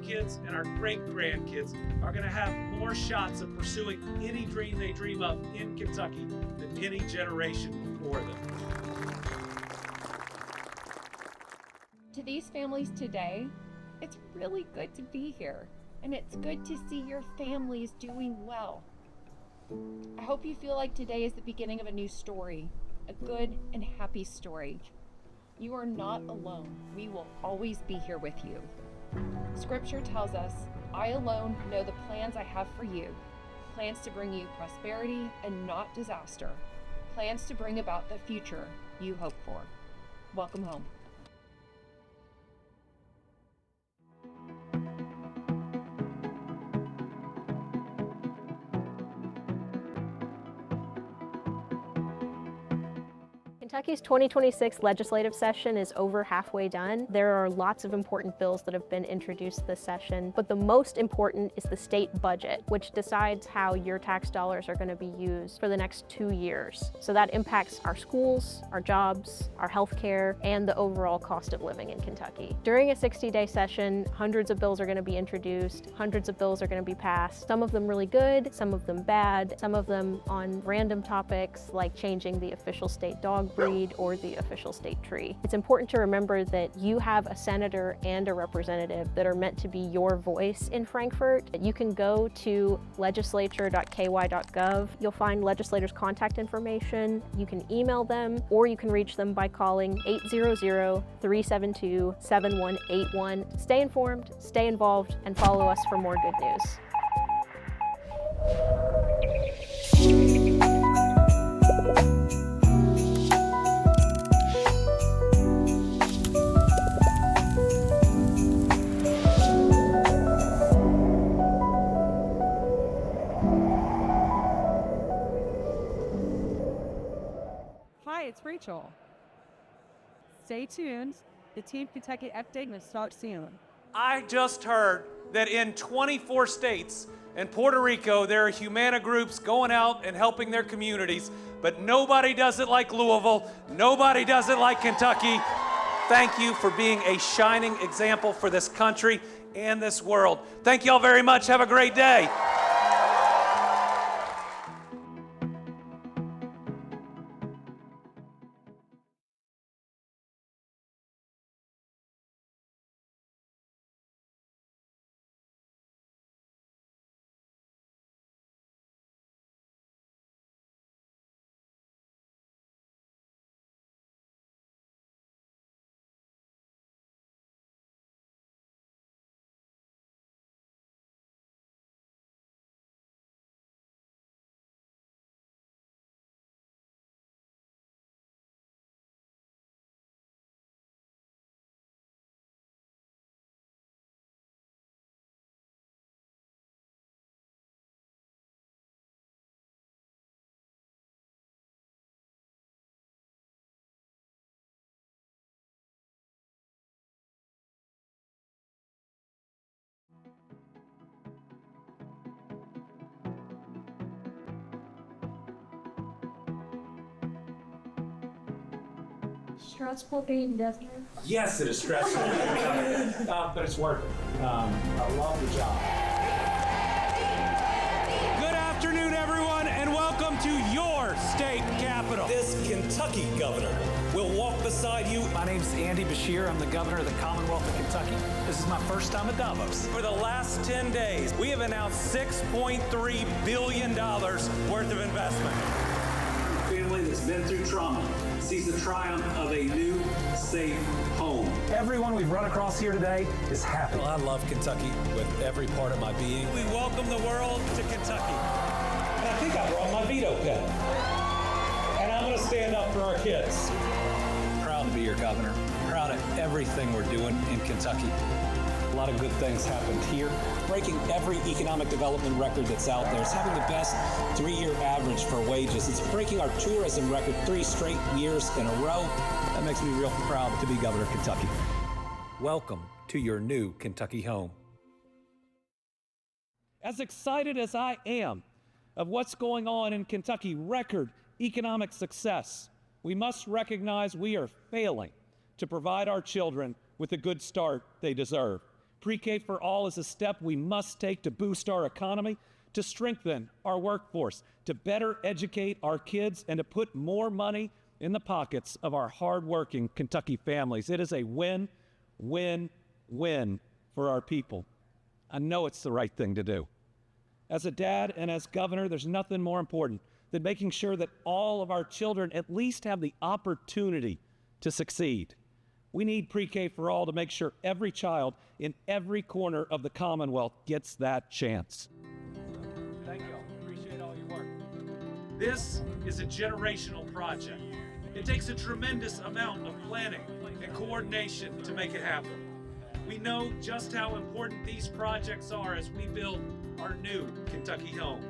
grandkids and our great-grandkids are going to have more shots of pursuing any dream they dream of in Kentucky than any generation before them. To these families today, it's really good to be here, and it's good to see your families doing well. I hope you feel like today is the beginning of a new story, a good and happy story. You are not alone. We will always be here with you. Scripture tells us, I alone know the plans I have for you, plans to bring you prosperity and not disaster, plans to bring about the future you hope for. Welcome home. Kentucky's 2026 legislative session is over halfway done. There are lots of important bills that have been introduced this session, but the most important is the state budget, which decides how your tax dollars are going to be used for the next 2 years. So that impacts our schools, our jobs, our healthcare, and the overall cost of living in Kentucky. During a 60-day session, hundreds of bills are going to be introduced, hundreds of bills are going to be passed, some of them really good, some of them bad, some of them on random topics like changing the official state dog breed or the official state tree. It's important to remember that you have a senator and a representative that are meant to be your voice in Frankfort. You can go to legislature.ky.gov. You'll find legislators' contact information. You can email them, or you can reach them by calling 800-372-7181. Stay informed, stay involved, and follow us for more good news. Hi, it's Rachel. Stay tuned. The Team Kentucky update will start soon. I just heard that in 24 states and Puerto Rico, there are Humana groups going out and helping their communities, but nobody does it like Louisville. Nobody does it like Kentucky. Thank you for being a shining example for this country and this world. Thank you all very much. Have a great day. Stressful being governor? Yes, it is stressful, but it's worth it. I love the job. Good afternoon, everyone, and welcome to your state capital. This Kentucky governor will walk beside you. My name's Andy Beshear. I'm the governor of the Commonwealth of Kentucky. This is my first time at Davos. For the last 10 days, we have announced $6.3 billion worth of investment. A family that's been through trauma sees the triumph of a new, safe home. Everyone we've run across here today is happy. Well, I love Kentucky with every part of my being. We welcome the world to Kentucky. And I think I brought my veto pen. And I'm going to stand up for our kids. Proud to be your governor. Proud of everything we're doing in Kentucky. A lot of good things happened here. Breaking every economic development record that's out there. It's having the best 3-year average for wages. It's breaking our tourism record 3 straight years in a row. That makes me real proud to be governor of Kentucky. Welcome to your new Kentucky home. As excited as I am of what's going on in Kentucky, record economic success, we must recognize we are failing to provide our children with the good start they deserve. Pre-K for all is a step we must take to boost our economy, to strengthen our workforce, to better educate our kids, and to put more money in the pockets of our hardworking Kentucky families. It is a win, win, win for our people. I know it's the right thing to do. As a dad and as governor, there's nothing more important than making sure that all of our children at least have the opportunity to succeed. We need Pre-K for all to make sure every child in every corner of the Commonwealth gets that chance. Thank you all. Appreciate all your work. This is a generational project. It takes a tremendous amount of planning and coordination to make it happen. We know just how important these projects are as we build our new Kentucky home.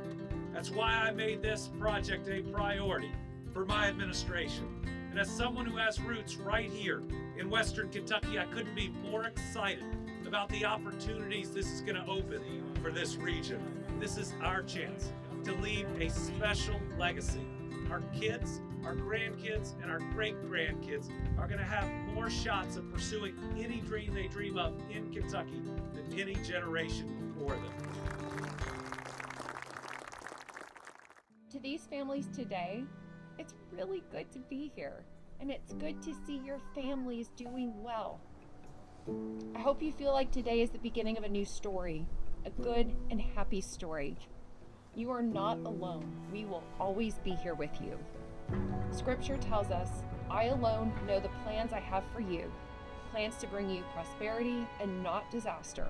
That's why I made this project a priority for my administration. And as someone who has roots right here in Western Kentucky, I couldn't be more excited about the opportunities this is going to open for this region. This is our chance to leave a special legacy. Our kids, our grandkids, and our great-grandkids are going to have more shots of pursuing any dream they dream of in Kentucky than any generation before them. To these families today, it's really good to be here, and it's good to see your families doing well. I hope you feel like today is the beginning of a new story, a good and happy story. You are not alone. We will always be here with you. Scripture tells us, I alone know the plans I have for you, plans to bring you prosperity and not disaster,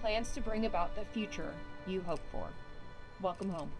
plans to bring about the future you hope for. Welcome home.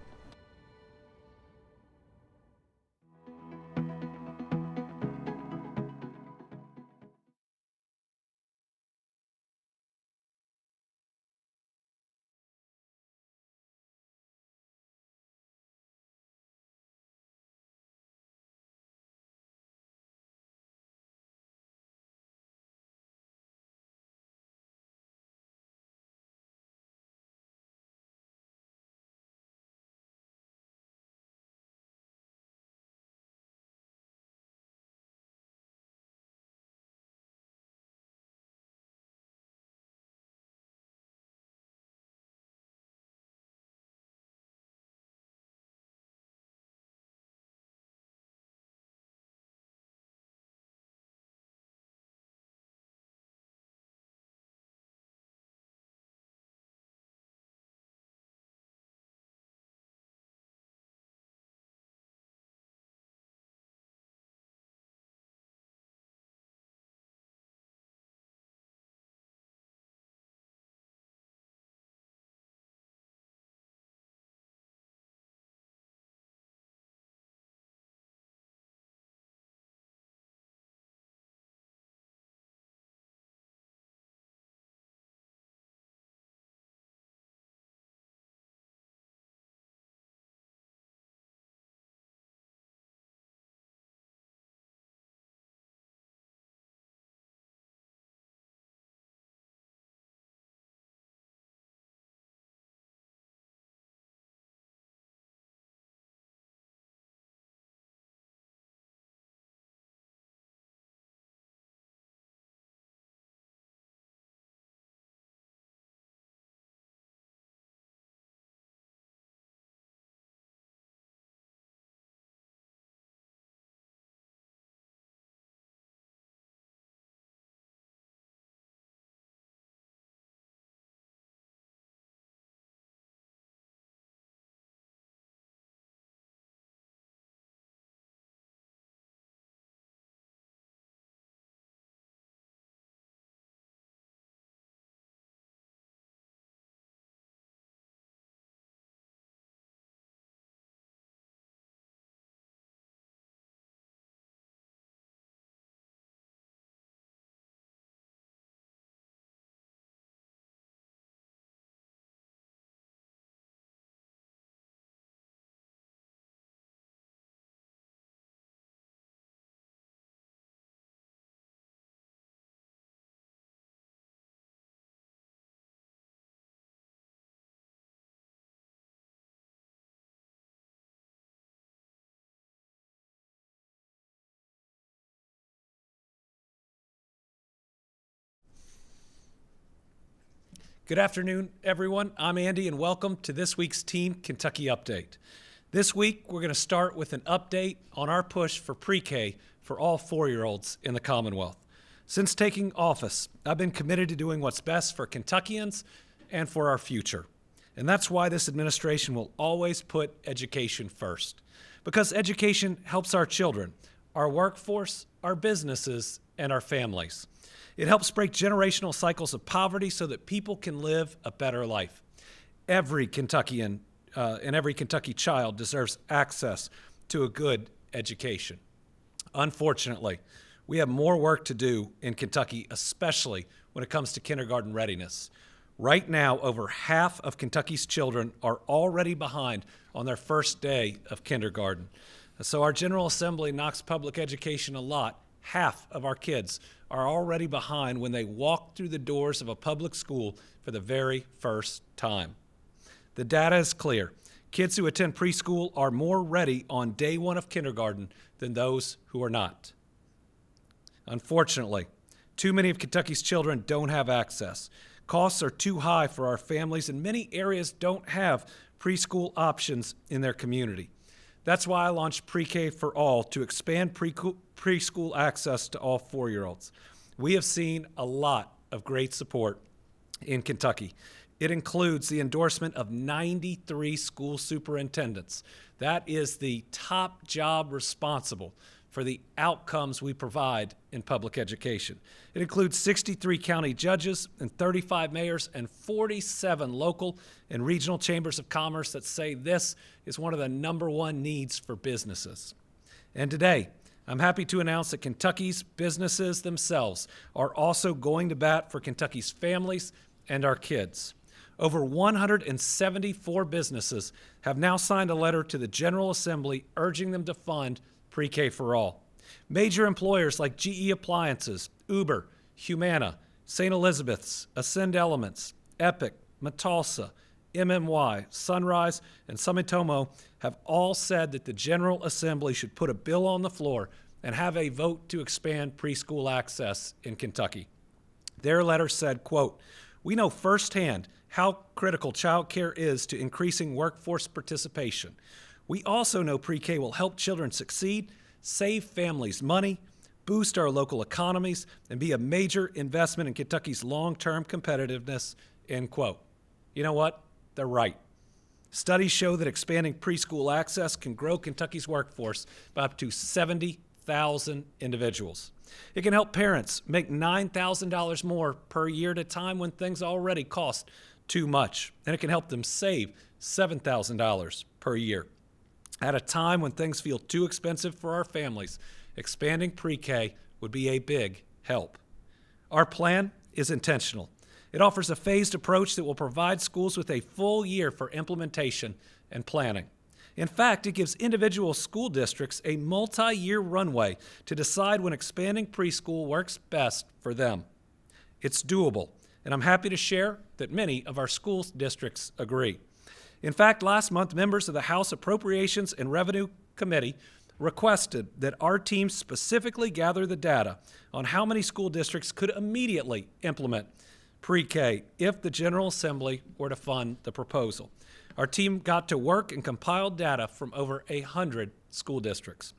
Good afternoon, everyone. I'm Andy, and welcome to this week's Team Kentucky Update. This week, we're going to start with an update on our push for pre-K for all 4-year-olds in the Commonwealth. Since taking office, I've been committed to doing what's best for Kentuckians and for our future. And that's why this administration will always put education first. Because education helps our children, our workforce, our businesses, and our families. It helps break generational cycles of poverty so that people can live a better life. Every Kentuckian and every Kentucky child deserves access to a good education. Unfortunately, we have more work to do in Kentucky, especially when it comes to kindergarten readiness. Right now, over half of Kentucky's children are already behind on their first day of kindergarten. So our General Assembly knocks public education a lot. Half of our kids are already behind when they walk through the doors of a public school for the very first time. The data is clear. Kids who attend preschool are more ready on day one of kindergarten than those who are not. Unfortunately, too many of Kentucky's children don't have access. Costs are too high for our families, and many areas don't have preschool options in their community. That's why I launched Pre-K for All to expand preschool access to all 4-year-olds. We have seen a lot of great support in Kentucky. It includes the endorsement of 93 school superintendents. That is the top job responsible for the outcomes we provide in public education. It includes 63 county judges and 35 mayors and 47 local and regional chambers of commerce that say this is one of the #1 needs for businesses. And today, I'm happy to announce that Kentucky's businesses themselves are also going to bat for Kentucky's families and our kids. Over 174 businesses have now signed a letter to the General Assembly urging them to fund Pre-K for All. Major employers like GE Appliances, Uber, Humana, St. Elizabeth's, Ascend Elements, Epic, Metalsa, MMY, Sunrise, and Sumitomo have all said that the General Assembly should put a bill on the floor and have a vote to expand preschool access in Kentucky. Their letter said, quote, "We know firsthand how critical child care is to increasing workforce participation. We also know pre-K will help children succeed, save families money, boost our local economies, and be a major investment in Kentucky's long-term competitiveness," end quote. You know what? They're right. Studies show that expanding preschool access can grow Kentucky's workforce by up to 70,000 individuals. It can help parents make $9,000 more per year at a time when things already cost too much, and it can help them save $7,000 per year. At a time when things feel too expensive for our families, expanding pre-K would be a big help. Our plan is intentional. It offers a phased approach that will provide schools with a full year for implementation and planning. In fact, it gives individual school districts a multi-year runway to decide when expanding preschool works best for them. It's doable, and I'm happy to share that many of our school districts agree. In fact, last month, members of the House Appropriations and Revenue Committee requested that our team specifically gather the data on how many school districts could immediately implement pre-K if the General Assembly were to fund the proposal. Our team got to work and compiled data from over 100 school districts.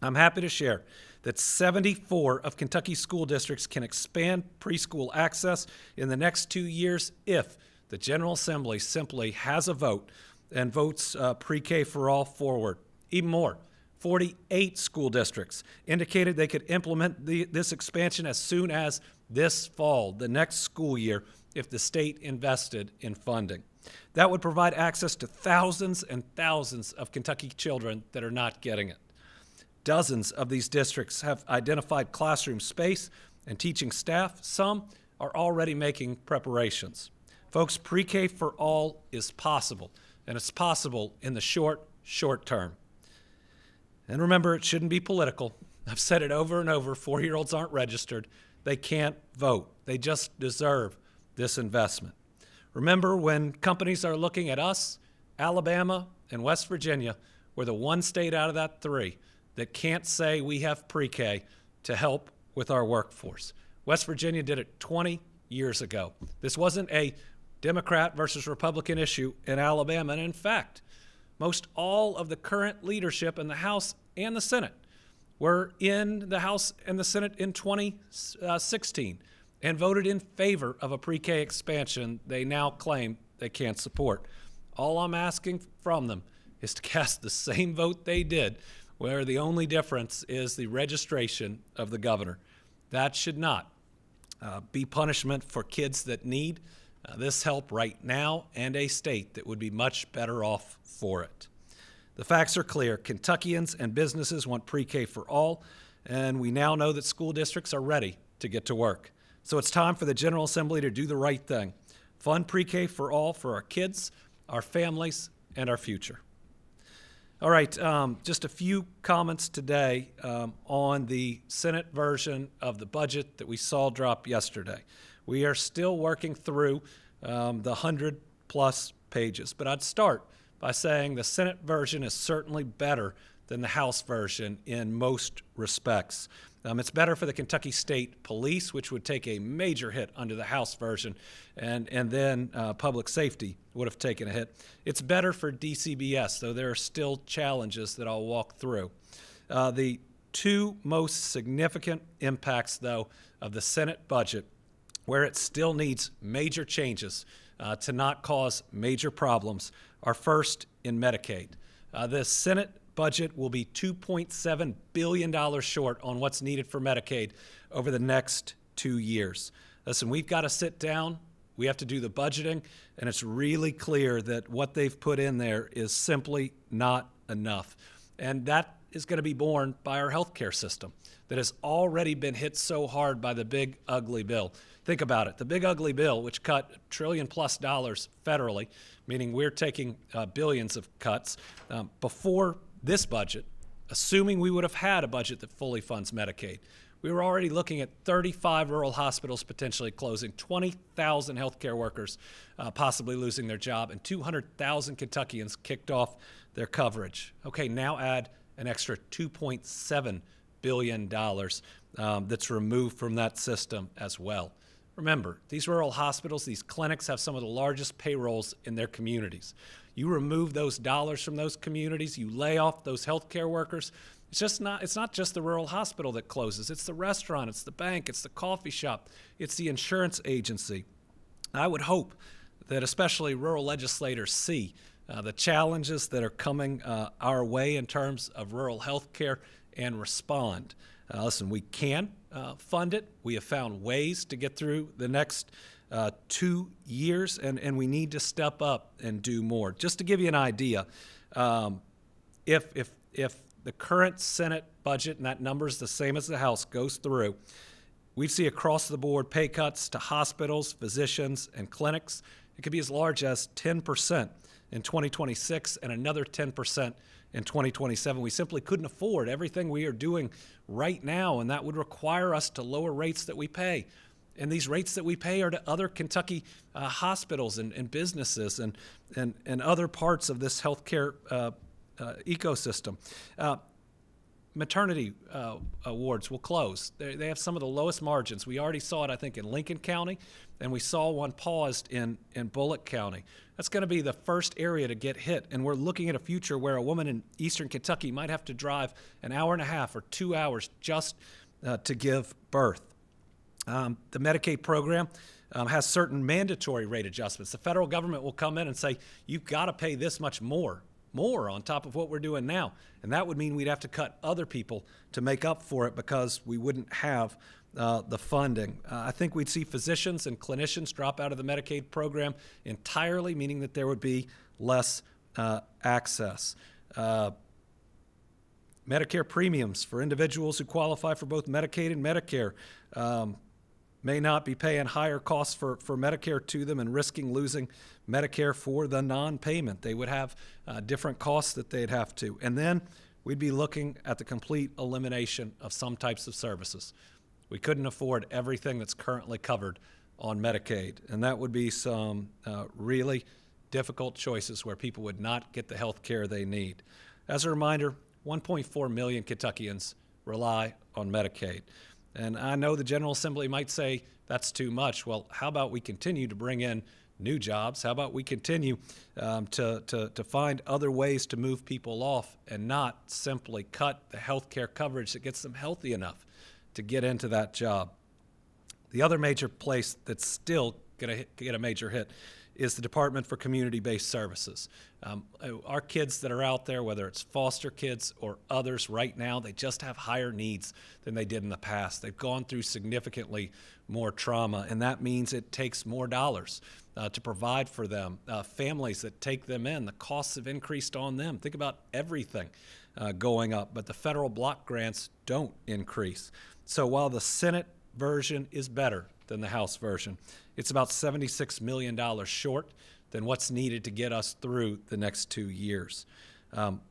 I'm happy to share that 74 of Kentucky's school districts can expand preschool access in the next 2 years if the General Assembly simply has a vote and votes pre-K for all forward. Even more, 48 school districts indicated they could implement this expansion as soon as this fall, the next school year, if the state invested in funding. That would provide access to thousands and thousands of Kentucky children that are not getting it. Dozens of these districts have identified classroom space and teaching staff. Some are already making preparations. Folks, pre-K for all is possible, and it's possible in the short term. And remember, it shouldn't be political. I've said it over and over, 4-year-olds aren't registered. They can't vote. They just deserve this investment. Remember, when companies are looking at us, Alabama and West Virginia, we're the one state out of that 3 that can't say we have pre-K to help with our workforce. West Virginia did it 20 years ago. This wasn't a Democrat versus Republican issue in Alabama. And in fact, most all of the current leadership in the House and the Senate were in the House and the Senate in 2016 and voted in favor of a pre-K expansion they now claim they can't support. All I'm asking from them is to cast the same vote they did, where the only difference is the registration of the governor. That should not be punishment for kids that need this help right now, and a state that would be much better off for it. The facts are clear. Kentuckians and businesses want pre-K for all, and we now know that school districts are ready to get to work. So it's time for the General Assembly to do the right thing. Fund pre-K for all for our kids, our families, and our future. All right, just a few comments today on the Senate version of the budget that we saw drop yesterday. We are still working through the 100-plus pages, but I'd start by saying the Senate version is certainly better than the House version in most respects. It's better for the Kentucky State Police, which would take a major hit under the House version, and then public safety would have taken a hit. It's better for DCBS, though there are still challenges that I'll walk through. The two most significant impacts, though, of the Senate budget, where it still needs major changes to not cause major problems, are first in Medicaid. The Senate budget will be $2.7 billion short on what's needed for Medicaid over the next 2 years. Listen, we've got to sit down, we have to do the budgeting, and it's really clear that what they've put in there is simply not enough. And that is going to be borne by our healthcare system that has already been hit so hard by the big, ugly bill. Think about it. The big, ugly bill, which cut $1 trillion+ federally, meaning we're taking billions of cuts, before this budget, assuming we would have had a budget that fully funds Medicaid, we were already looking at 35 rural hospitals potentially closing, 20,000 healthcare workers possibly losing their job, and 200,000 Kentuckians kicked off their coverage. Okay, now add an extra $2.7 billion that's removed from that system as well. Remember, these rural hospitals, these clinics have some of the largest payrolls in their communities. You remove those dollars from those communities, you lay off those healthcare workers. It's not just the rural hospital that closes. It's the restaurant, it's the bank, it's the coffee shop, it's the insurance agency. I would hope that especially rural legislators see the challenges that are coming our way in terms of rural health care and respond. Listen, we can fund it. We have found ways to get through the next 2 years, and we need to step up and do more. Just to give you an idea, if the current Senate budget, and that number is the same as the House, goes through, we see across-the-board pay cuts to hospitals, physicians, and clinics. It could be as large as 10% in 2026 and another 10% in 2027. We simply couldn't afford everything we are doing right now, and that would require us to lower rates that we pay. And these rates that we pay are to other Kentucky hospitals and businesses and other parts of this healthcare ecosystem. Maternity wards will close. They have some of the lowest margins. We already saw it, I think, in Lincoln County, and we saw one paused in Bullock County. That's going to be the first area to get hit, and we're looking at a future where a woman in eastern Kentucky might have to drive an hour and a half or 2 hours just to give birth. The Medicaid program has certain mandatory rate adjustments. The federal government will come in and say, you've got to pay this much more on top of what we're doing now. And that would mean we'd have to cut other people to make up for it because we wouldn't have the funding. I think we'd see physicians and clinicians drop out of the Medicaid program entirely, meaning that there would be less access. Medicare premiums for individuals who qualify for both Medicaid and Medicare may not be paying higher costs for Medicare to them and risking losing Medicare for the non-payment. They would have different costs that they'd have to. And then we'd be looking at the complete elimination of some types of services. We couldn't afford everything that's currently covered on Medicaid. And that would be some really difficult choices where people would not get the health care they need. As a reminder, 1.4 million Kentuckians rely on Medicaid. And I know the General Assembly might say that's too much. Well, how about we continue to bring in new jobs. How about we continue to find other ways to move people off and not simply cut the health care coverage that gets them healthy enough to get into that job. The other major place that's still going to get a major hit is the Department for Community-Based Services. Our kids that are out there, whether it's foster kids or others right now, they just have higher needs than they did in the past. They've gone through significantly more trauma, and that means it takes more dollars to provide for them. Families that take them in, the costs have increased on them. Think about everything going up, but the federal block grants don't increase. So while the Senate version is better than the House version, it's about $76 million short than what's needed to get us through the next 2 years.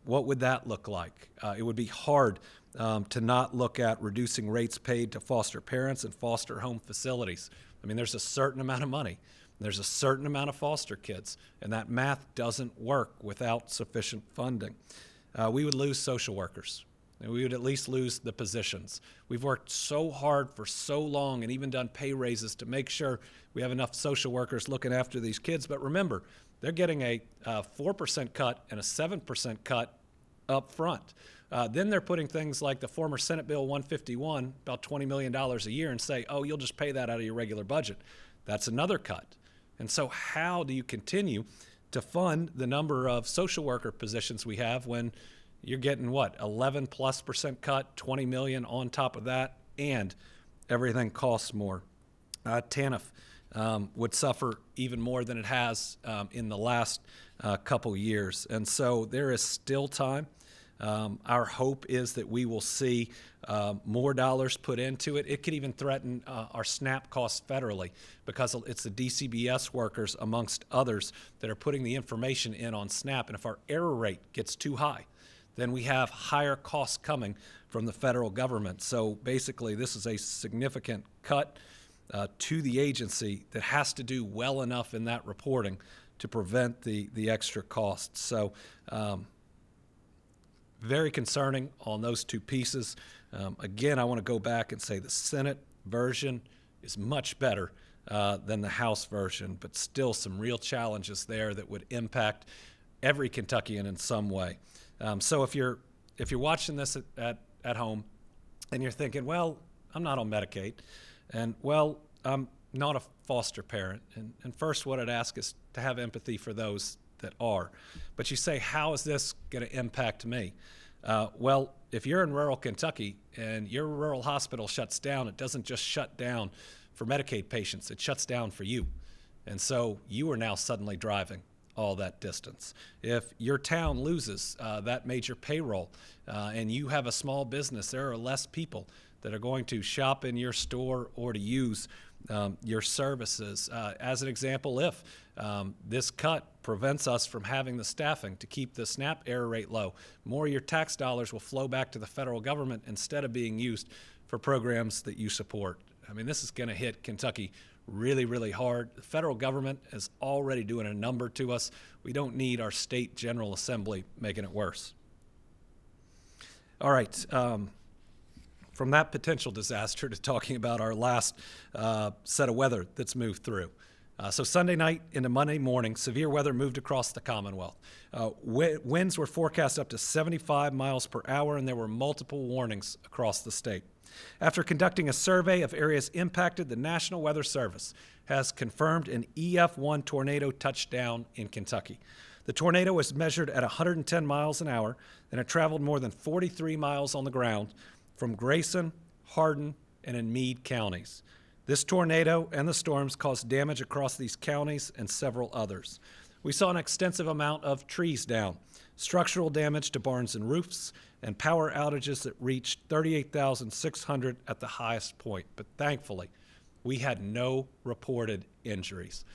What would that look like? It would be hard to not look at reducing rates paid to foster parents and foster home facilities. I mean, there's a certain amount of money. There's a certain amount of foster kids, and that math doesn't work without sufficient funding. We would lose social workers. And we would at least lose the positions. We've worked so hard for so long and even done pay raises to make sure we have enough social workers looking after these kids. But remember, they're getting a 4% cut and a 7% cut up front. Then they're putting things like the former Senate Bill 151, about $20 million a year, and say, oh, you'll just pay that out of your regular budget. That's another cut. And so how do you continue to fund the number of social worker positions we have when you're getting what, 11+% cut, 20 million on top of that, and everything costs more. TANF would suffer even more than it has in the last couple years. And so there is still time. Our hope is that we will see more dollars put into it. It could even threaten our SNAP costs federally because it's the DCBS workers, amongst others, that are putting the information in on SNAP. And if our error rate gets too high, then we have higher costs coming from the federal government. So basically, this is a significant cut to the agency that has to do well enough in that reporting to prevent the extra costs. So very concerning on those two pieces. Again, I want to go back and say the Senate version is much better than the House version, but still some real challenges there that would impact every Kentuckian in some way. So if you're watching this at home and you're thinking, well, I'm not on Medicaid, and well, I'm not a foster parent, and first what I'd ask is to have empathy for those that are. But you say, how is this going to impact me? Well, if you're in rural Kentucky and your rural hospital shuts down, it doesn't just shut down for Medicaid patients, it shuts down for you. And so you are now suddenly driving all that distance. If your town loses that major payroll and you have a small business, there are less people that are going to shop in your store or to use your services. As an example, if this cut prevents us from having the staffing to keep the SNAP error rate low, more of your tax dollars will flow back to the federal government instead of being used for programs that you support. I mean, this is going to hit Kentucky really, really hard. The federal government is already doing a number to us. We don't need our state General Assembly making it worse. All right. From that potential disaster to talking about our last set of weather that's moved through. So Sunday night into Monday morning, severe weather moved across the Commonwealth. Winds were forecast up to 75 miles per hour, and there were multiple warnings across the state. After conducting a survey of areas impacted, the National Weather Service has confirmed an EF1 tornado touchdown in Kentucky. The tornado was measured at 110 miles an hour, and it traveled more than 43 miles on the ground from Grayson, Hardin, and in Meade counties. This tornado and the storms caused damage across these counties and several others. We saw an extensive amount of trees down, structural damage to barns and roofs, and power outages that reached 38,600 at the highest point. But thankfully, we had no reported injuries.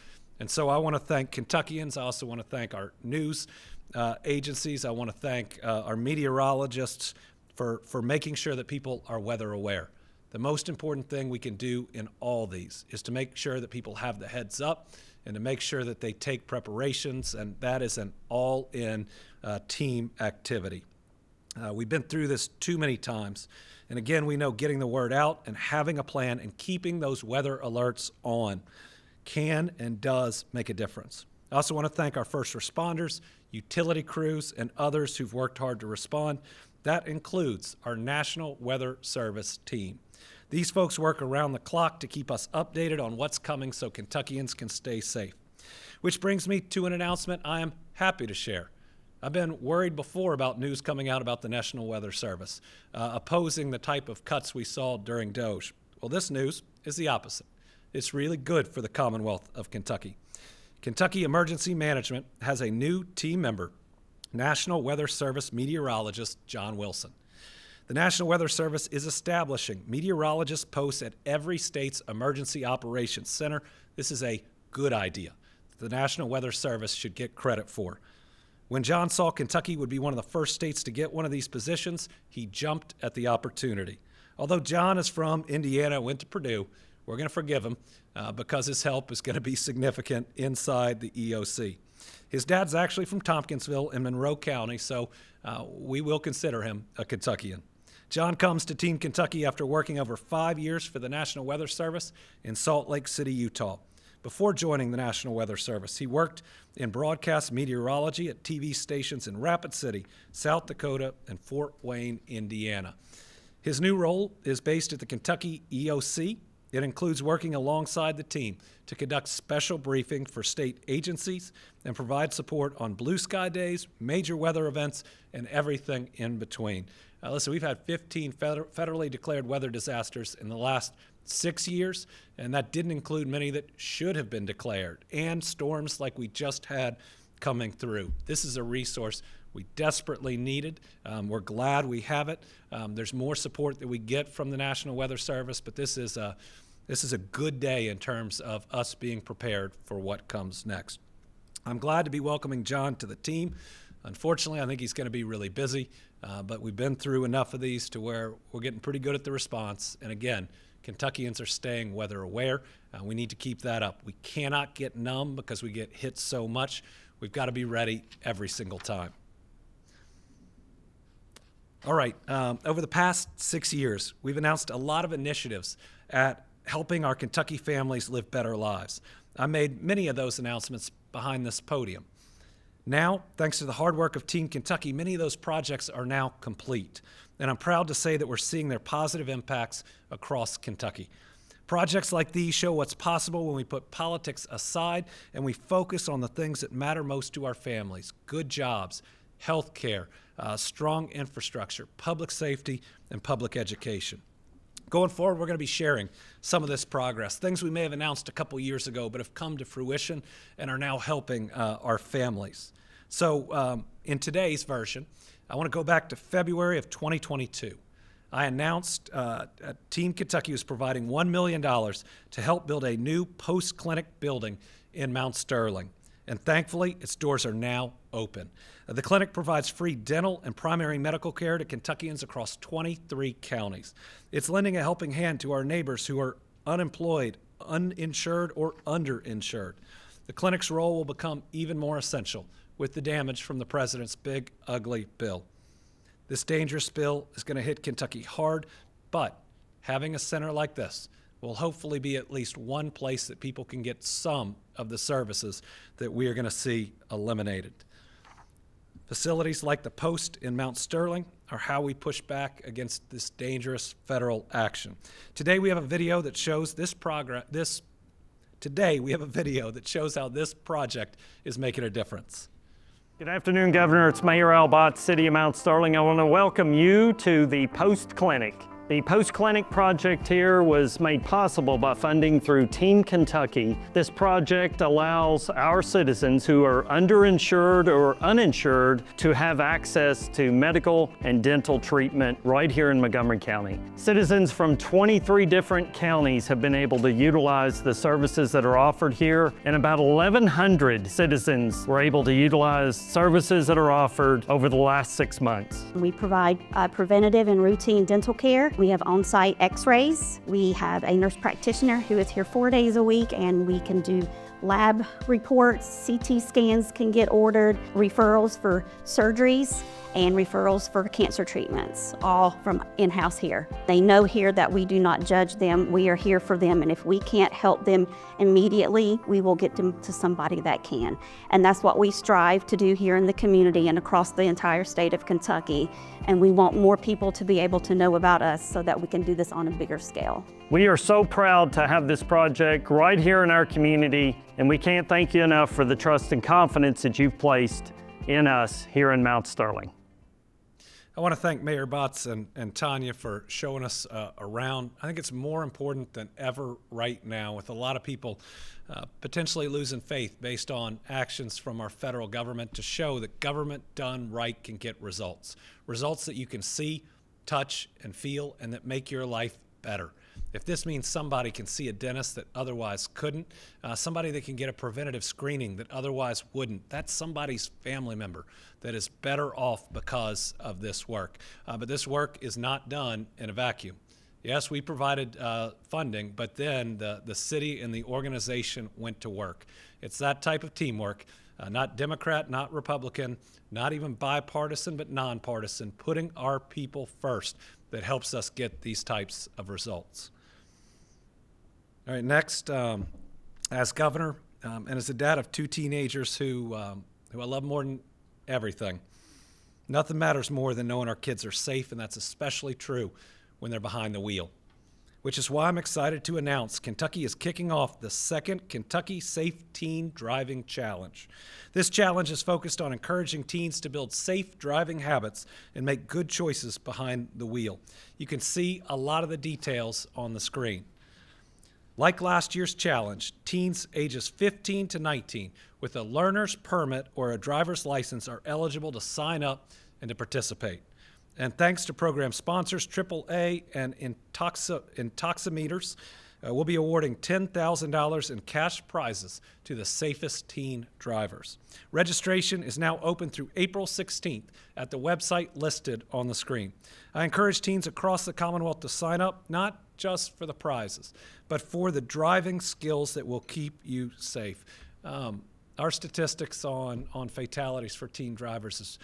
And so I want to thank Kentuckians. I also want to thank our news agencies. I want to thank our meteorologists for making sure that people are weather aware. The most important thing we can do in all these is to make sure that people have the heads up and to make sure that they take preparations, and that is an all-in team activity. We've been through this too many times. And again, we know getting the word out and having a plan and keeping those weather alerts on can and does make a difference. I also want to thank our first responders, utility crews, and others who've worked hard to respond. That includes our National Weather Service team. These folks work around the clock to keep us updated on what's coming so Kentuckians can stay safe. Which brings me to an announcement I am happy to share. I've been worried before about news coming out about the National Weather Service, opposing the type of cuts we saw during DOGE. Well, this news is the opposite. It's really good for the Commonwealth of Kentucky. Kentucky Emergency Management has a new team member, National Weather Service meteorologist John Wilson. The National Weather Service is establishing meteorologist posts at every state's emergency operations center. This is a good idea that the National Weather Service should get credit for. When John saw Kentucky would be one of the first states to get one of these positions, he jumped at the opportunity. Although John is from Indiana, went to Purdue, we're going to forgive him because his help is going to be significant inside the EOC. His dad's actually from Tompkinsville in Monroe County, so we will consider him a Kentuckian. John comes to Team Kentucky after working over 5 years for the National Weather Service in Salt Lake City, Utah. Before joining the National Weather Service, he worked in broadcast meteorology at TV stations in Rapid City, South Dakota, and Fort Wayne, Indiana. His new role is based at the Kentucky EOC. It includes working alongside the team to conduct special briefings for state agencies and provide support on blue sky days, major weather events, and everything in between. Listen, we've had 15 federally declared weather disasters in the last 6 years, and that didn't include many that should have been declared, and storms like we just had coming through. This is a resource we desperately needed. We're glad we have it. There's more support that we get from the National Weather Service, but this is a good day in terms of us being prepared for what comes next. I'm glad to be welcoming John to the team. Unfortunately, I think he's going to be really busy, but we've been through enough of these to where we're getting pretty good at the response. And again, Kentuckians are staying weather aware. We need to keep that up. We cannot get numb because we get hit so much. We've got to be ready every single time. All right, over the past 6 years, we've announced a lot of initiatives at helping our Kentucky families live better lives. I made many of those announcements behind this podium. Now, thanks to the hard work of Team Kentucky, many of those projects are now complete. And I'm proud to say that we're seeing their positive impacts across Kentucky. Projects like these show what's possible when we put politics aside and we focus on the things that matter most to our families: good jobs, health care, strong infrastructure, public safety, and public education. Going forward, we're going to be sharing some of this progress, things we may have announced a couple years ago but have come to fruition and are now helping our families. So in today's version, I want to go back to February of 2022. I announced Team Kentucky was providing $1 million to help build a new post-clinic building in Mount Sterling. And thankfully, its doors are now open. The clinic provides free dental and primary medical care to Kentuckians across 23 counties. It's lending a helping hand to our neighbors who are unemployed, uninsured, or underinsured. The clinic's role will become even more essential with the damage from the president's big, ugly bill. This dangerous bill is going to hit Kentucky hard, but having a center like this will hopefully be at least one place that people can get some of the services that we are going to see eliminated. Facilities like the Post in Mount Sterling are how we push back against this dangerous federal action. Today we have a video that shows how this project is making a difference. Good afternoon, Governor. It's Mayor Al Bott, City of Mount Sterling. I want to welcome you to the Post Clinic. The Post Clinic project here was made possible by funding through Team Kentucky. This project allows our citizens who are underinsured or uninsured to have access to medical and dental treatment right here in Montgomery County. Citizens from 23 different counties have been able to utilize the services that are offered here, and about 1,100 citizens were able to utilize services that are offered over the last 6 months. We provide preventative and routine dental care. We have on-site x-rays. We have a nurse practitioner who is here 4 days a week, and we can do lab reports, CT scans can get ordered, referrals for surgeries, and referrals for cancer treatments, all from in-house here. They know here that we do not judge them. We are here for them, and if we can't help them immediately, we will get them to somebody that can. And that's what we strive to do here in the community and across the entire state of Kentucky. And we want more people to be able to know about us so that we can do this on a bigger scale. We are so proud to have this project right here in our community, and we can't thank you enough for the trust and confidence that you've placed in us here in Mount Sterling. I want to thank Mayor Botts and Tanya for showing us around. I think it's more important than ever right now, with a lot of people potentially losing faith based on actions from our federal government, to show that government done right can get results. Results that you can see, touch, and feel, and that make your life better. If this means somebody can see a dentist that otherwise couldn't, somebody that can get a preventative screening that otherwise wouldn't, that's somebody's family member that is better off because of this work. But this work is not done in a vacuum. Yes, we provided funding, but then the city and the organization went to work. It's that type of teamwork, not Democrat, not Republican, not even bipartisan, but nonpartisan, putting our people first, that helps us get these types of results. All right, next, as governor and as a dad of two teenagers who I love more than everything, nothing matters more than knowing our kids are safe, and that's especially true when they're behind the wheel. Which is why I'm excited to announce Kentucky is kicking off the second Kentucky Safe Teen Driving Challenge. This challenge is focused on encouraging teens to build safe driving habits and make good choices behind the wheel. You can see a lot of the details on the screen. Like last year's challenge, teens ages 15 to 19 with a learner's permit or a driver's license are eligible to sign up and to participate. And thanks to program sponsors AAA and Intoximeters, we'll be awarding $10,000 in cash prizes to the safest teen drivers. Registration is now open through April 16th at the website listed on the screen. I encourage teens across the Commonwealth to sign up, not just for the prizes, but for the driving skills that will keep you safe. Our statistics on fatalities for teen drivers is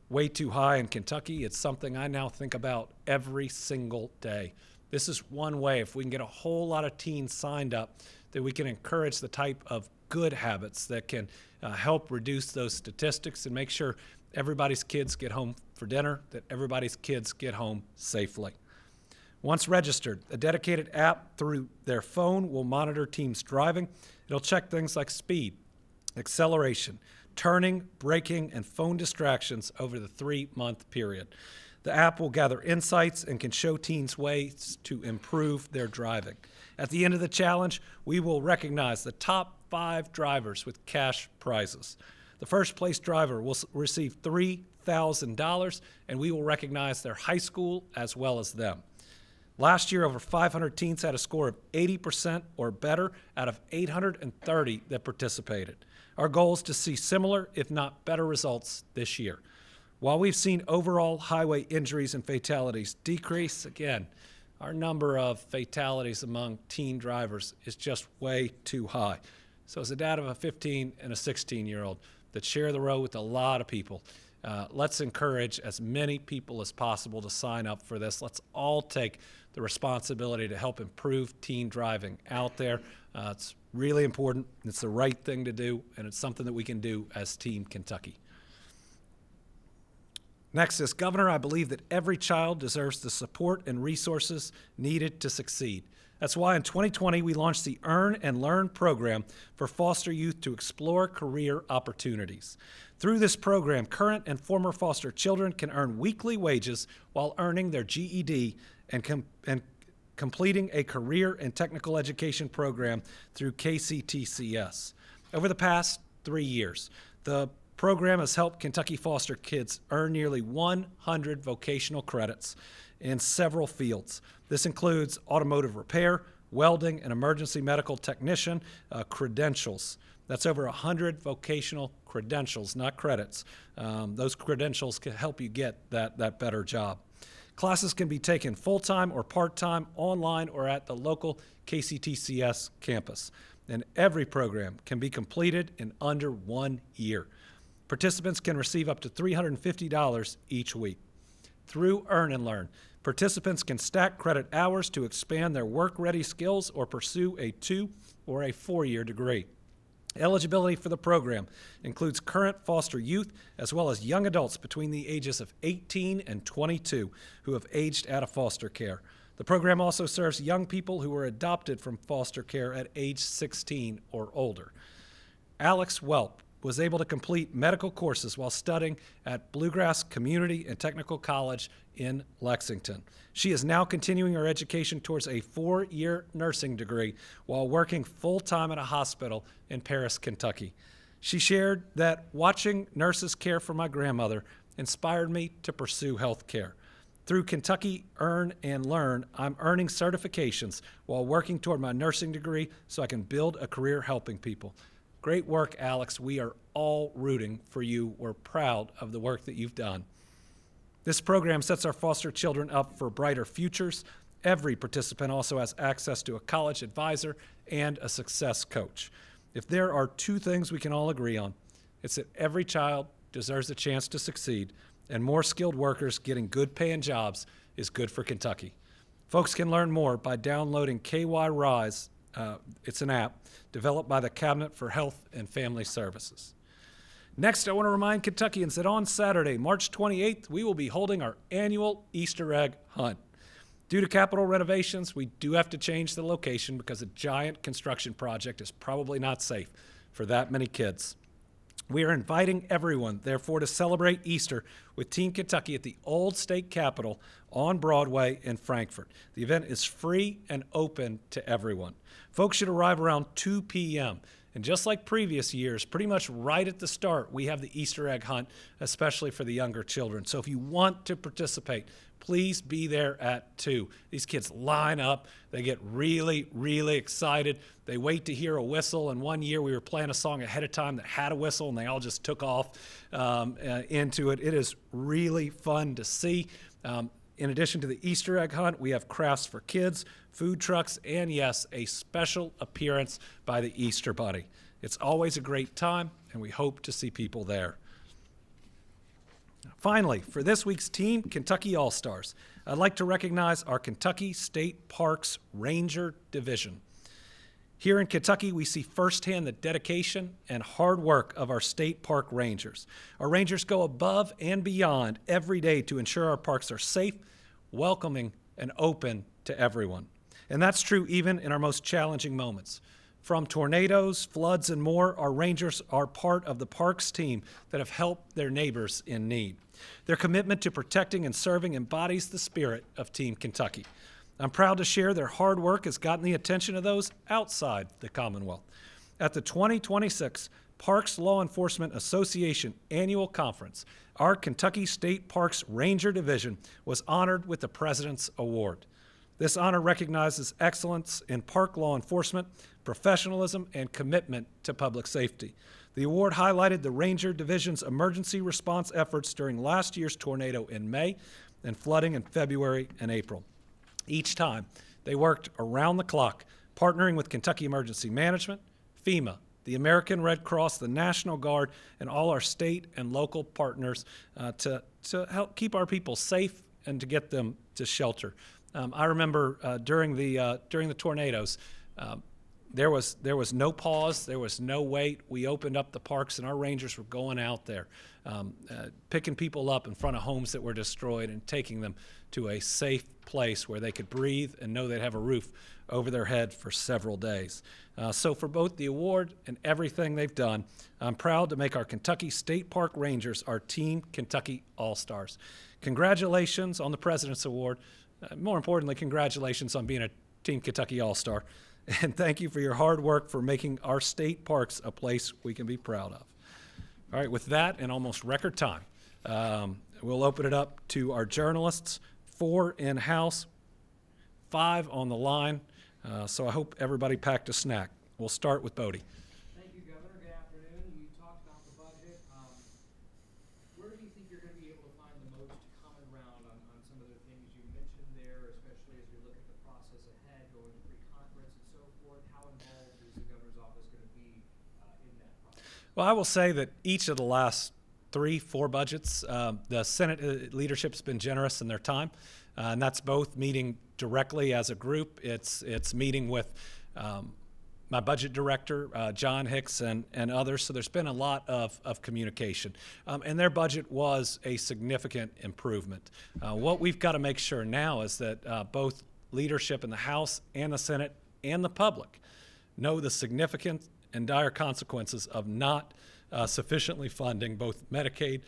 way too high in Kentucky. It's something I now think about every single day. This is one way, if we can get a whole lot of teens signed up, that we can encourage the type of good habits that can help reduce those statistics and make sure everybody's kids get home for dinner, that everybody's kids get home safely. Once registered, a dedicated app through their phone will monitor teens driving. It'll check things like speed, acceleration, turning, braking, and phone distractions over the 3-month period. The app will gather insights and can show teens ways to improve their driving. At the end of the challenge, we will recognize the top 5 drivers with cash prizes. The first place driver will receive $3,000, and we will recognize their high school as well as them. Last year, over 500 teens had a score of 80% or better out of 830 that participated. Our goal is to see similar, if not better, results this year. While we've seen overall highway injuries and fatalities decrease, again, our number of fatalities among teen drivers is just way too high. So as a dad of a 15 and a 16-year-old that share the road with a lot of people, let's encourage as many people as possible to sign up for this. Let's all take the responsibility to help improve teen driving out there. It's really important. It's the right thing to do, and it's something that we can do as Team Kentucky. Next, as governor, I believe that every child deserves the support and resources needed to succeed. That's why in 2020, we launched the Earn and Learn program for foster youth to explore career opportunities. Through this program, current and former foster children can earn weekly wages while earning their GED and completing a career and technical education program through KCTCS. Over the past 3 years, the program has helped Kentucky foster kids earn nearly 100 vocational credits in several fields. This includes automotive repair, welding, and emergency medical technician credentials. That's over 100 vocational credentials, not credits. Those credentials can help you get that better job. Classes can be taken full-time or part-time, online or at the local KCTCS campus. and every program can be completed in under 1 year. Participants can receive up to $350 each week. Through Earn and Learn, participants can stack credit hours to expand their work-ready skills or pursue a 2 or a 4-year degree. Eligibility for the program includes current foster youth as well as young adults between the ages of 18 and 22 who have aged out of foster care. The program also serves young people who were adopted from foster care at age 16 or older. Alex Welp was able to complete medical courses while studying at Bluegrass Community and Technical College in Lexington. She is now continuing her education towards a 4-year nursing degree while working full-time at a hospital in Paris, Kentucky. She shared that watching nurses care for my grandmother inspired me to pursue health care. Through Kentucky Earn and Learn, I'm earning certifications while working toward my nursing degree so I can build a career helping people. Great work, Alex. We are all rooting for you. We're proud of the work that you've done. This program sets our foster children up for brighter futures. Every participant also has access to a college advisor and a success coach. If there are 2 things we can all agree on, it's that every child deserves a chance to succeed, and more skilled workers getting good paying jobs is good for Kentucky. Folks can learn more by downloading KY Rise. It's an app developed by the Cabinet for Health and Family Services. Next, I want to remind Kentuckians that on Saturday, March 28th, we will be holding our annual Easter egg hunt. Due to capital renovations, we do have to change the location because a giant construction project is probably not safe for that many kids. We are inviting everyone, therefore, to celebrate Easter with Team Kentucky at the Old State Capitol on Broadway in Frankfort. The event is free and open to everyone. Folks should arrive around 2 p.m. And just like previous years, pretty much right at the start, we have the Easter egg hunt, especially for the younger children. So if you want to participate, please be there at 2. These kids line up. They get really, really excited. They wait to hear a whistle. And one year we were playing a song ahead of time that had a whistle, and they all just took off into it. It is really fun to see. In addition to the Easter egg hunt, we have crafts for kids, food trucks, and yes, a special appearance by the Easter Bunny. It's always a great time, and we hope to see people there. Finally, for this week's Team Kentucky All-Stars, I'd like to recognize our Kentucky State Parks Ranger Division. Here in Kentucky, we see firsthand the dedication and hard work of our state park rangers. Our rangers go above and beyond every day to ensure our parks are safe, welcoming, and open to everyone. And that's true even in our most challenging moments. From tornadoes, floods, and more, our rangers are part of the parks team that have helped their neighbors in need. Their commitment to protecting and serving embodies the spirit of Team Kentucky. I'm proud to share their hard work has gotten the attention of those outside the Commonwealth. At the 2026 Parks Law Enforcement Association Annual Conference, our Kentucky State Parks Ranger Division was honored with the President's Award. This honor recognizes excellence in park law enforcement, professionalism, and commitment to public safety. The award highlighted the Ranger Division's emergency response efforts during last year's tornado in May and flooding in February and April. Each time, they worked around the clock, partnering with Kentucky Emergency Management, FEMA, the American Red Cross, the National Guard, and all our state and local partners to help keep our people safe and to get them to shelter. I remember during the tornadoes, there was no pause, there was no wait. We opened up the parks, and our rangers were going out there, picking people up in front of homes that were destroyed and taking them to a safe place where they could breathe and know they'd have a roof over their head for several days. So for both the award and everything they've done, I'm proud to make our Kentucky State Park Rangers our Team Kentucky All-Stars. Congratulations on the President's Award. More importantly, congratulations on being a Team Kentucky All-Star. And thank you for your hard work for making our state parks a place we can be proud of. All right, with that, in almost record time, we'll open it up to our journalists, 4 in-house, 5 on the line. So I hope everybody packed a snack. We'll start with Bodie. Thank you, Governor. Good afternoon. You talked about the budget. Where do you think you're going to be able to find the most common ground on some of the things you mentioned there, especially as we look at the process ahead, going to pre-conference and so forth? How involved is the governor's Well, I will say that each of the last 3-4 budgets, the Senate leadership's been generous in their time, and that's both meeting directly as a group. It's meeting with my budget director, John Hicks, and others. So there's been a lot of communication. And their budget was a significant improvement. What we've got to make sure now is that both leadership in the House and the Senate and the public know the significant and dire consequences of not sufficiently funding both Medicaid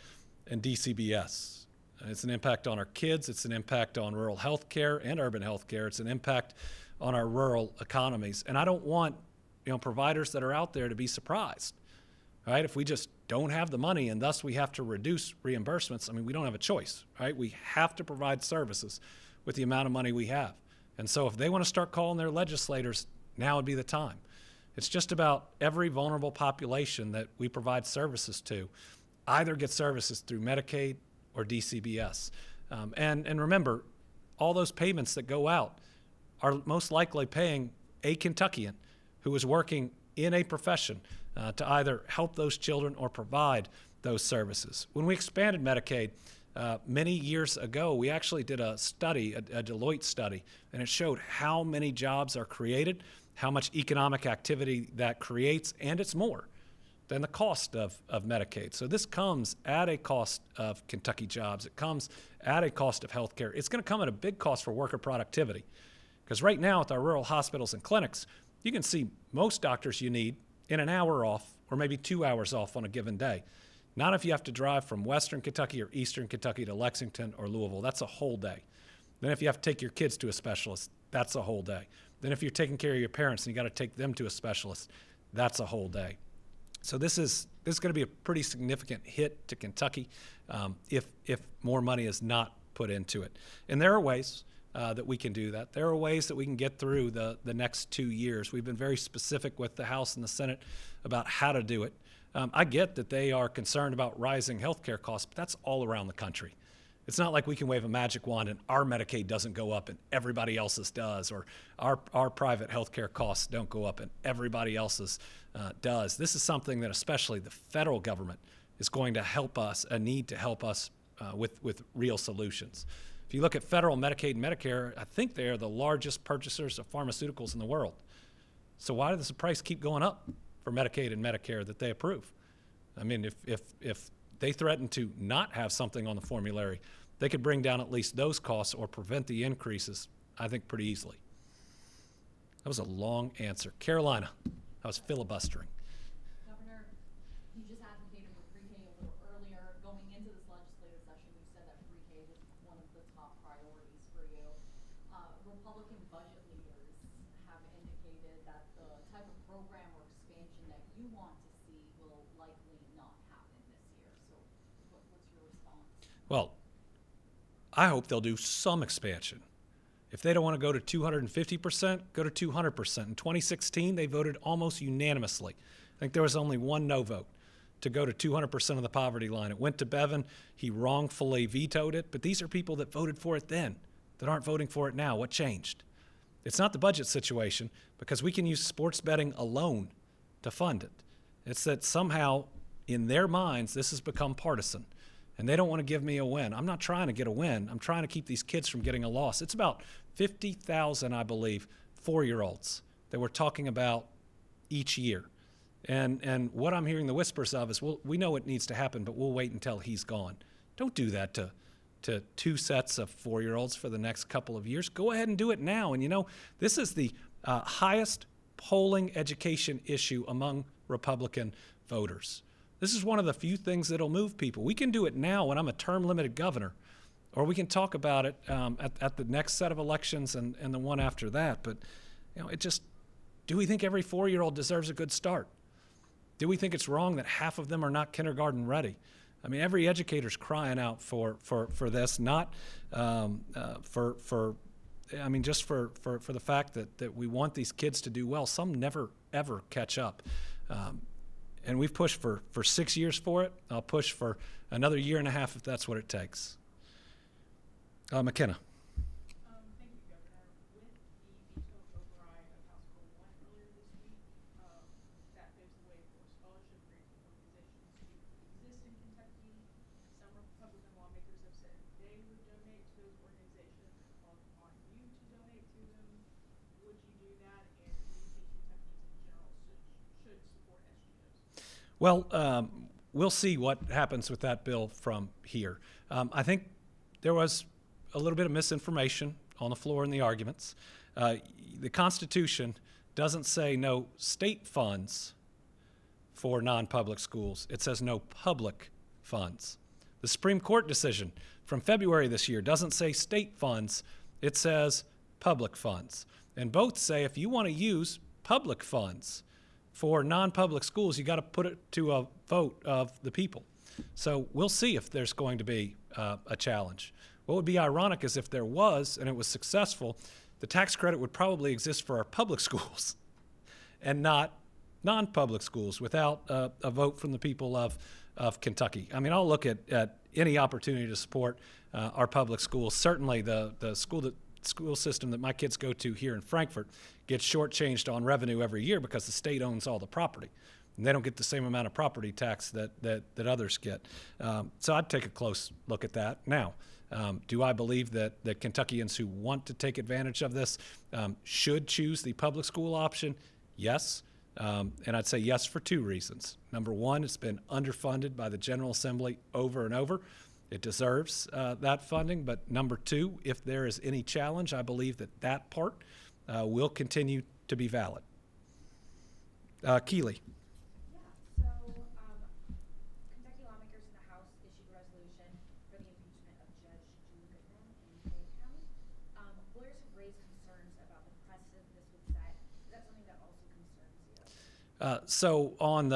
and DCBS. It's an impact on our kids. It's an impact on rural health care and urban health care. It's an impact on our rural economies. And I don't want providers that are out there to be surprised, right? If we just don't have the money and thus we have to reduce reimbursements, I mean, we don't have a choice, right? We have to provide services with the amount of money we have. And so if they want to start calling their legislators, now would be the time. It's just about every vulnerable population that we provide services to either get services through Medicaid or DCBS. And remember, all those payments that go out are most likely paying a Kentuckian who is working in a profession to either help those children or provide those services. When we expanded Medicaid many years ago, we actually did a study, a Deloitte study, and it showed how many jobs are created, how much economic activity that creates, and it's more than the cost of Medicaid. So this comes at a cost of Kentucky jobs. It comes at a cost of health care. It's going to come at a big cost for worker productivity. Because right now with our rural hospitals and clinics, you can see most doctors you need in an hour off or maybe 2 hours off on a given day. Not if you have to drive from Western Kentucky or Eastern Kentucky to Lexington or Louisville. That's a whole day. Then if you have to take your kids to a specialist, that's a whole day. Then if you're taking care of your parents and you got to take them to a specialist, that's a whole day. So this is going to be a pretty significant hit to Kentucky if more money is not put into it. And there are ways that we can do that. There are ways that we can get through the next 2 years. We've been very specific with the House and the Senate about how to do it. I get that they are concerned about rising health care costs, but that's all around the country. It's not like we can wave a magic wand and our Medicaid doesn't go up and everybody else's does, or our private health care costs don't go up and everybody else's does. This is something that especially the federal government is going to help us, need to help us with real solutions. If you look at federal Medicaid and Medicare, I think they are the largest purchasers of pharmaceuticals in the world. So why does the price keep going up for Medicaid and Medicare that they approve? I mean, if they threaten to not have something on the formulary, they could bring down at least those costs or prevent the increases, I think, pretty easily. That was a long answer. Carolina, I was filibustering. Governor, you just advocated for pre-K a little earlier. Going into this legislative session, you said that pre-K was one of the top priorities for you. Republican budget leaders have indicated that the type of program or expansion that you want to see will likely not happen this year. So what's your response? Well, I hope they'll do some expansion. If they don't want to go to 250%, go to 200%. In 2016, they voted almost unanimously. I think there was only one no vote to go to 200% of the poverty line. It went to Bevin. He wrongfully vetoed it, but these are people that voted for it then that aren't voting for it now. What changed? It's not the budget situation, because we can use sports betting alone to fund it. It's that somehow, in their minds, this has become partisan. And they don't want to give me a win. I'm not trying to get a win. I'm trying to keep these kids from getting a loss. It's about 50,000, I believe, 4-year-olds that we're talking about each year. And what I'm hearing the whispers of is, well, we know it needs to happen, but we'll wait until he's gone. Don't do that to 2 sets of 4-year-olds for the next couple of years. Go ahead and do it now. And this is the highest polling education issue among Republican voters. This is one of the few things that'll move people. We can do it now when I'm a term-limited governor, or we can talk about it at the next set of elections and the one after that. But do we think every 4-year-old deserves a good start? Do we think it's wrong that half of them are not kindergarten ready? I mean, every educator's crying out for this, not just for the fact that we want these kids to do well. Some never, ever catch up. And we've pushed for 6 years for it. I'll push for another 1.5 years if that's what it takes. McKenna. Thank you, Governor. With the veto override of House Bill 1 earlier this week, that paves the way for scholarship grants for Well, we'll see what happens with that bill from here. I think there was a little bit of misinformation on the floor in the arguments. The Constitution doesn't say no state funds for non-public schools. It says no public funds. The Supreme Court decision from February this year doesn't say state funds, it says public funds. And both say if you want to use public funds for non-public schools, you got to put it to a vote of the people. So we'll see if there's going to be a challenge. What would be ironic is if there was and it was successful, the tax credit would probably exist for our public schools and not non-public schools without a vote from the people of Kentucky. I mean, I'll look at any opportunity to support our public schools. Certainly the school system that my kids go to here in Frankfort gets shortchanged on revenue every year because the state owns all the property. And they don't get the same amount of property tax that others get. So I'd take a close look at that. Now, do I believe that Kentuckians who want to take advantage of this should choose the public school option? Yes. And I'd say yes for two reasons. Number one, it's been underfunded by the General Assembly over and over. It deserves that funding. But number two, if there is any challenge, I believe that part will continue to be valid. Keeley. Kentucky lawmakers in the House issued a resolution for the impeachment of Judge Julie Goodman in Fayette County. Lawyers have raised concerns about the precedent this would set. Is that something that also concerns you? So on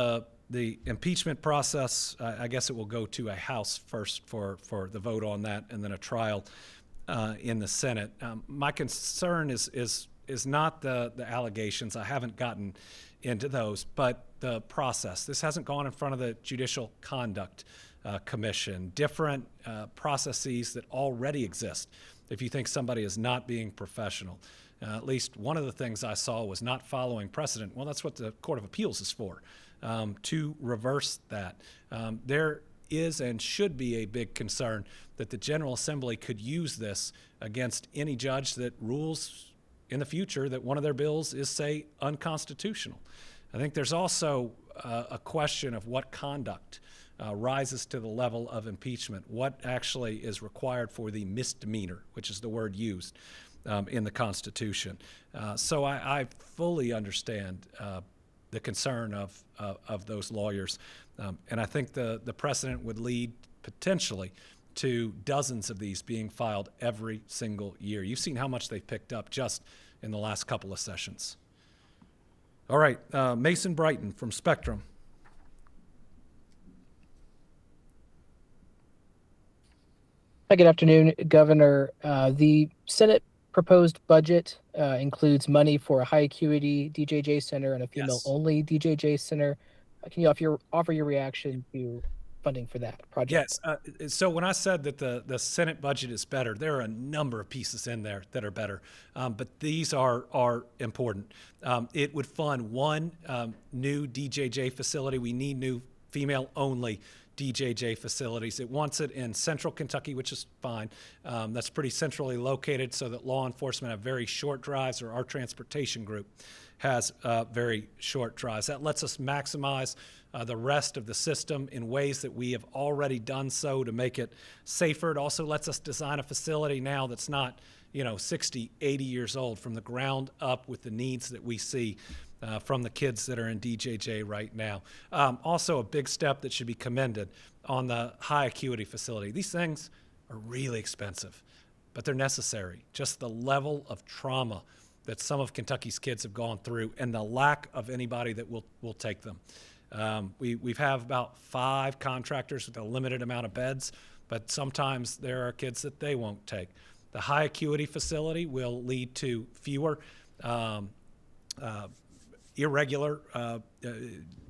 the impeachment process, I guess it will go to a House first for the vote on that, and then a trial in the Senate. My concern is not the allegations. I haven't gotten into those, but the process. This hasn't gone in front of the Judicial Conduct Commission. Different processes that already exist if you think somebody is not being professional. At least one of the things I saw was not following precedent. Well, that's what the Court of Appeals is for, to reverse that. There is and should be a big concern that the General Assembly could use this against any judge that rules in the future that one of their bills is, say, unconstitutional. I think there's also a question of what conduct rises to the level of impeachment, what actually is required for the misdemeanor, which is the word used in the Constitution. So I fully understand the concern of those lawyers, and I think the precedent would lead potentially to dozens of these being filed every single year. You've seen how much they've picked up just in the last couple of sessions. All right, Mason Brighton from Spectrum. Hi, good afternoon, Governor. The Senate proposed budget includes money for a high acuity DJJ center and a female-only DJJ center. Can you offer your reaction to funding for that project? Yes. So when I said that the Senate budget is better, there are a number of pieces in there that are better, but these are important. It would fund one new DJJ facility. We need new female-only DJJ facilities. It wants it in central Kentucky, which is fine. That's pretty centrally located so that law enforcement have very short drives, or our transportation group has very short drives. That lets us maximize the rest of the system in ways that we have already done so to make it safer. It also lets us design a facility now that's not 60, 80 years old, from the ground up with the needs that we see from the kids that are in DJJ right now. Also a big step that should be commended on the high acuity facility. These things are really expensive, but they're necessary. Just the level of trauma that some of Kentucky's kids have gone through and the lack of anybody that will take them. We've have about 5 contractors with a limited amount of beds, but sometimes there are kids that they won't take. The high acuity facility will lead to fewer irregular,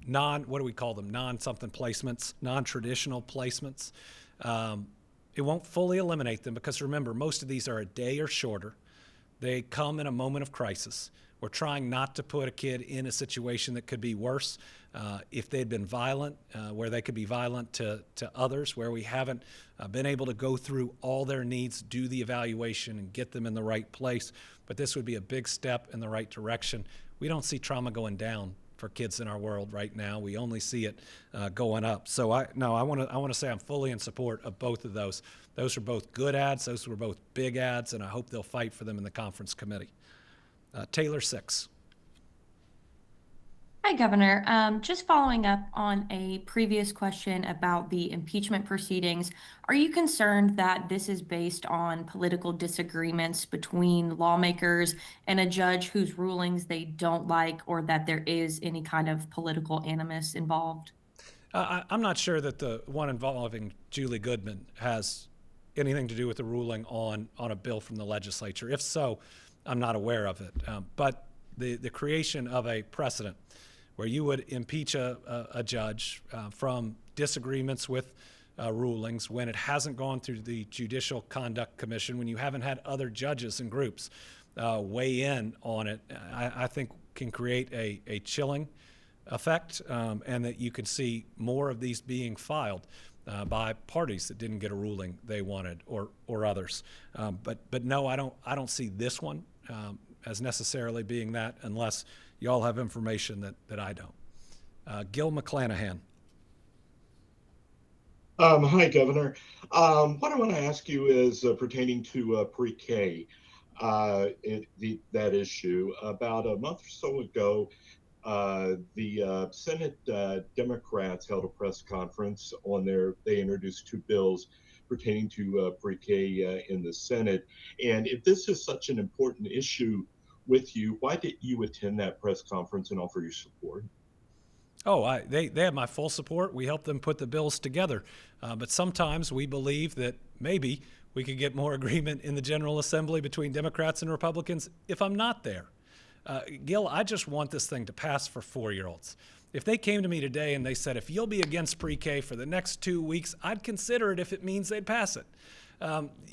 non-something placements, non-traditional placements. It won't fully eliminate them because remember, most of these are a day or shorter. They come in a moment of crisis. We're trying not to put a kid in a situation that could be worse if they'd been violent, where they could be violent to others, where we haven't been able to go through all their needs, do the evaluation, and get them in the right place. But this would be a big step in the right direction. We don't see trauma going down for kids in our world right now. We only see it going up. So I want to say I'm fully in support of both of those. Those are both good ads. Those were both big ads, and I hope they'll fight for them in the conference committee. Taylor 6. Hi, Governor. Just following up on a previous question about the impeachment proceedings, are you concerned that this is based on political disagreements between lawmakers and a judge whose rulings they don't like, or that there is any kind of political animus involved? I'm not sure that the one involving Julie Goodman has anything to do with the ruling on a bill from the legislature. If so, I'm not aware of it. But the creation of a precedent where you would impeach a judge from disagreements with rulings when it hasn't gone through the Judicial Conduct Commission, when you haven't had other judges and groups weigh in on it, I think can create a chilling effect, and that you can see more of these being filed by parties that didn't get a ruling they wanted, or others. But no, I don't see this one as necessarily being that, unless you all have information that I don't. Gil McClanahan. Hi, Governor. What I want to ask you is pertaining to pre-K, that issue. About a month or so ago, the Senate Democrats held a press conference on they introduced two bills pertaining to pre-K in the Senate. And if this is such an important issue with you, why did you attend that press conference and offer your support? Oh, they have my full support. We helped them put the bills together. But sometimes we believe that maybe we could get more agreement in the General Assembly between Democrats and Republicans if I'm not there. Gil, I just want this thing to pass for 4-year-olds. If they came to me today and they said, if you'll be against pre-K for the next 2 weeks, I'd consider it if it means they'd pass it.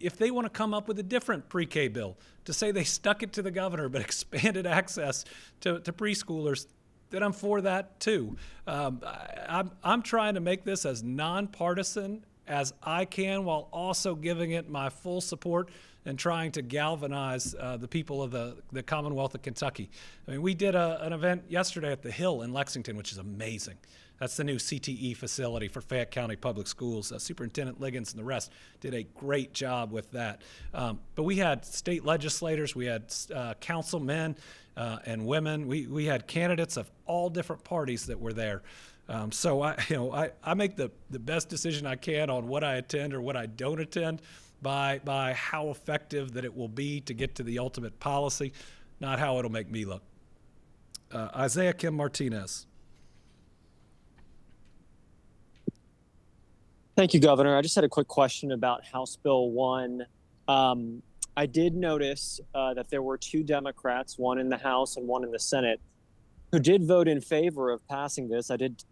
If they want to come up with a different pre-K bill to say they stuck it to the governor but expanded access to preschoolers, then I'm for that too. I'm trying to make this as nonpartisan as I can, while also giving it my full support and trying to galvanize the people of the Commonwealth of Kentucky. I mean, we did an event yesterday at the Hill in Lexington, which is amazing. That's the new CTE facility for Fayette County Public Schools. Superintendent Liggins and the rest did a great job with that. But we had state legislators, we had councilmen and women. We had candidates of all different parties that were there. So I make the best decision I can on what I attend or what I don't attend by how effective that it will be to get to the ultimate policy, not how it'll make me look. Isaiah Kim Martinez. Thank you, Governor. I just had a quick question about House Bill 1. I did notice that there were 2 Democrats, one in the House and one in the Senate, who did vote in favor of passing this. I did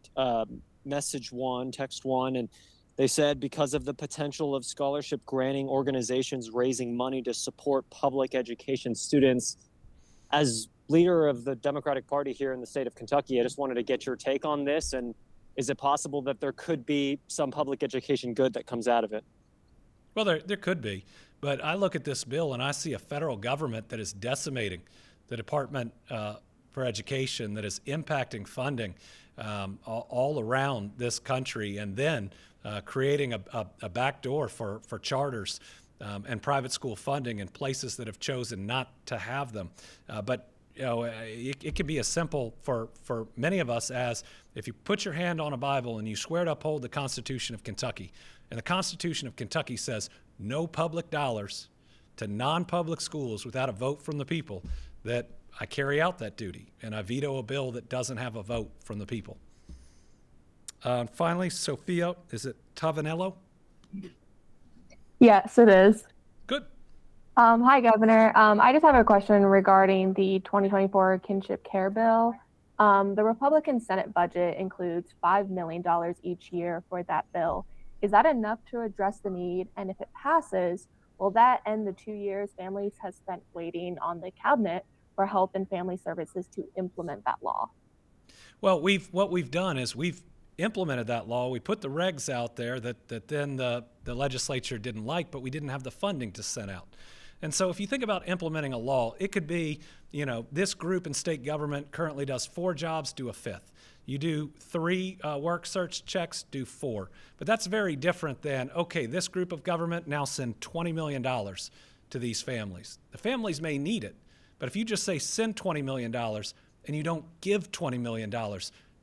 text one, and they said because of the potential of scholarship granting organizations raising money to support public education students. As leader of the Democratic Party here in the state of Kentucky, I just wanted to get your take on this, and is it possible that there could be some public education good that comes out of it? Well, there could be, but I look at this bill and I see a federal government that is decimating the Department for Education, that is impacting funding all around this country, and then creating a backdoor for charters and private school funding in places that have chosen not to have them. But it can be as simple for many of us as if you put your hand on a Bible and you swear to uphold the Constitution of Kentucky, and the Constitution of Kentucky says no public dollars to non-public schools without a vote from the people, that I carry out that duty and I veto a bill that doesn't have a vote from the people. Finally, Sophia, is it Tavanello? Yes, it is. Good. Hi, Governor. I just have a question regarding the 2024 Kinship Care Bill. The Republican Senate budget includes $5 million each year for that bill. Is that enough to address the need? And if it passes, will that end the 2 years families have spent waiting on the cabinet for Health and Family Services to implement that law? Well, what we've done is we've implemented that law. We put the regs out there that then the legislature didn't like, but we didn't have the funding to send out. And so if you think about implementing a law, it could be, this group in state government currently does 4 jobs, do a 5th. You do 3 work search checks, do 4. But that's very different than, okay, this group of government now send $20 million to these families. The families may need it, but if you just say send $20 million and you don't give $20 million,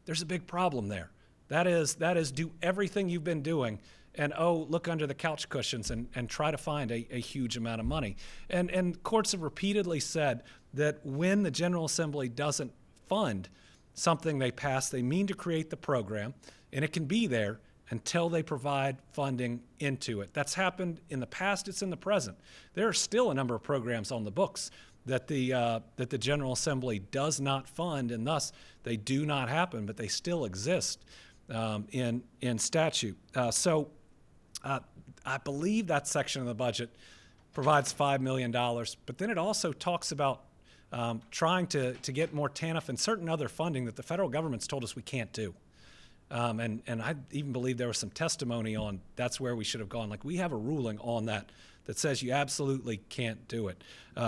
there's a big problem there. That is do everything you've been doing and, look under the couch cushions and try to find a huge amount of money. And courts have repeatedly said that when the General Assembly doesn't fund something they pass, they mean to create the program, and it can be there until they provide funding into it. That's happened in the past, it's in the present. There are still a number of programs on the books that the General Assembly does not fund, and thus they do not happen, but they still exist in statute. So I believe that section of the budget provides $5 million, but then it also talks about trying to get more TANF and certain other funding that the federal government's told us we can't do. And I even believe there was some testimony on that's where we should have gone. Like, we have a ruling on that says you absolutely can't do it.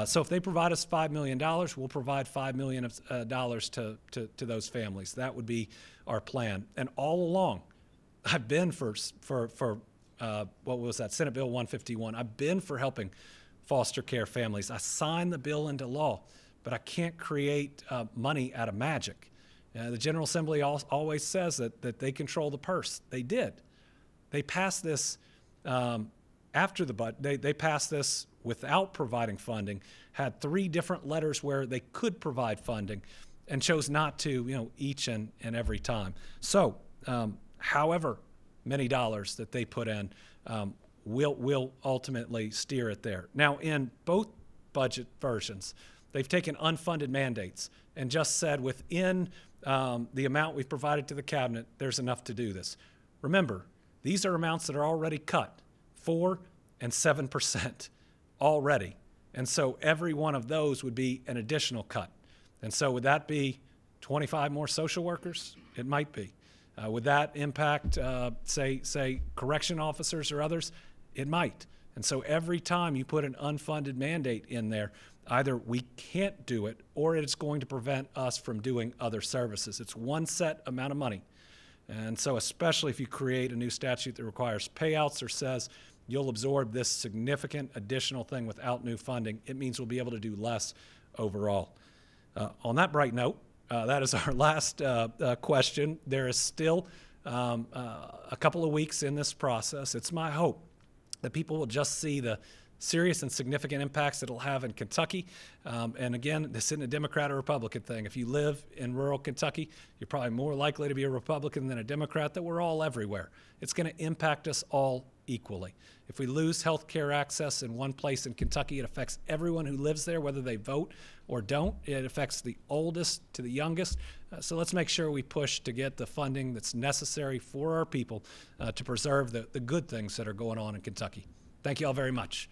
So if they provide us $5 million, we'll provide $5 million to those families. That would be our plan. And all along, I've been for what was that, Senate Bill 151. I've been for helping foster care families. I signed the bill into law, but I can't create money out of magic. The General Assembly always says that they control the purse. They did. They passed this after the budget. They passed this without providing funding, had 3 different letters where they could provide funding, and chose not to, each and every time. So, however many dollars that they put in, will ultimately steer it there. Now, in both budget versions, they've taken unfunded mandates and just said within the amount we've provided to the cabinet, there's enough to do this. Remember, these are amounts that are already cut, 4% and 7% already. And so every one of those would be an additional cut. And so would that be 25 more social workers? It might be. Would that impact, say, correction officers or others? It might. And so every time you put an unfunded mandate in there, either we can't do it or it's going to prevent us from doing other services. It's one set amount of money. And so especially if you create a new statute that requires payouts or says you'll absorb this significant additional thing without new funding, it means we'll be able to do less overall. On that bright note, that is our last question. There is still a couple of weeks in this process. It's my hope that people will just see the serious and significant impacts it'll have in Kentucky. And again, this isn't a Democrat or Republican thing. If you live in rural Kentucky, you're probably more likely to be a Republican than a Democrat, that we're all everywhere. It's going to impact us all equally. If we lose health care access in one place in Kentucky, it affects everyone who lives there, whether they vote or don't. It affects the oldest to the youngest. So let's make sure we push to get the funding that's necessary for our people to preserve the good things that are going on in Kentucky. Thank you all very much.